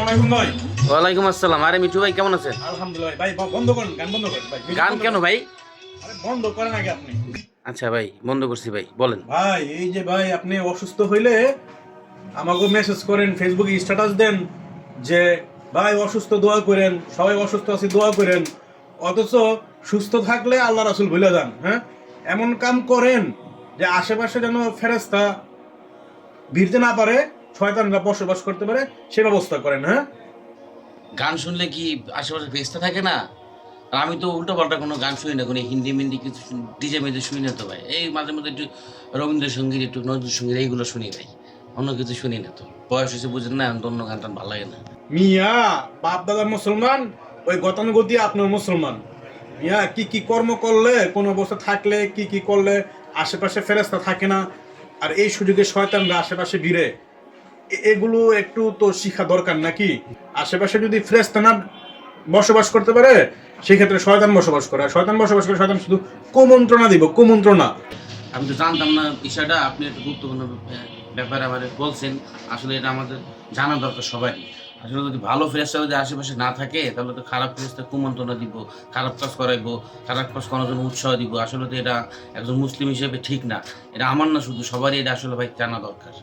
আলাইকুম ভাই। ওয়ালাইকুম আসসালাম। আরে মিঠু ভাই কেমন আছেন? আলহামদুলিল্লাহ ভাই। বন্ধ করেন, গান বন্ধ করেন ভাই। গান কেন ভাই? আরে বন্ধ করেন আগে আপনি। আচ্ছা ভাই, বন্ধ করছি ভাই, বলেন। ভাই এই যে ভাই আপনি অসুস্থ হইলে আমাকে মেসেজ করেন, ফেসবুকে স্ট্যাটাস দেন যে ভাই অসুস্থ দোয়া করেন, সবাই অসুস্থ আছে দোয়া করেন। অথচ সুস্থ থাকলে আল্লাহ রাসূল ভুলে যান। হ্যাঁ, এমন কাম করেন যে আশেপাশে যেন ফেরেশতা ভিড়তে না পারে, শয়তানরা বসবাস করতে পারে, সে ব্যবস্থা করেন। হ্যাঁ, গান শুনলে কি আশেপাশে ভেস্তে থাকে না? আর আমি তো উল্টো পাল্টা কোনো গান শুনি না, কোনো হিন্দি মিন্দি কিছু ডিজে মেজে শুনি না তো ভাই। এই মাঝে মধ্যে একটু রবীন্দ্রসঙ্গীত, একটু নজরুল সঙ্গীত এইগুলো শুনি ভাই, অন্য কিছু শুনি না তো। বয়স হয়েছে বুঝেন না, এখন তো অন্য গান টান ভালো লাগে না। মিয়া বাপ দাদার মুসলমান, ওই গতানুগতি আপনার মুসলমান। মিয়া কি কি কর্ম করলে, কোন অবস্থা থাকলে কি কি করলে আশেপাশে ফেরেশতা থাকে না, আর এই সুযোগে শয়তানরা আশেপাশে ভিড়ে, এগুলো একটু তো শিখা দরকার নাকি? আশেপাশে যদি ফেরেশতা না বসবাস করতে পারে, সেক্ষেত্রে শয়তান বসবাস করে, আর শয়তান বসবাস করে শয়তান শুধু কুমন্ত্রণা দিব, কুমন্ত্রণা। আমি তো জানতাম না বিষয়টা, আপনি একটা গুরুত্বপূর্ণ ব্যাপারে আমার বলছেন। আসলে এটা আমাদের জানা দরকার সবারই। আসলে যদি ভালো ফেরেশতা যদি আশেপাশে না থাকে, তাহলে তো খারাপ ফেরেশতা কুমন্ত্রণা দিব, খারাপ কাজ করাইবো, খারাপ কাজ করার জন্য উৎসাহ দিব। আসলে তো এটা একজন মুসলিম হিসেবে ঠিক না। এটা আমার না, শুধু সবারই এটা আসলে ভাই জানা দরকার।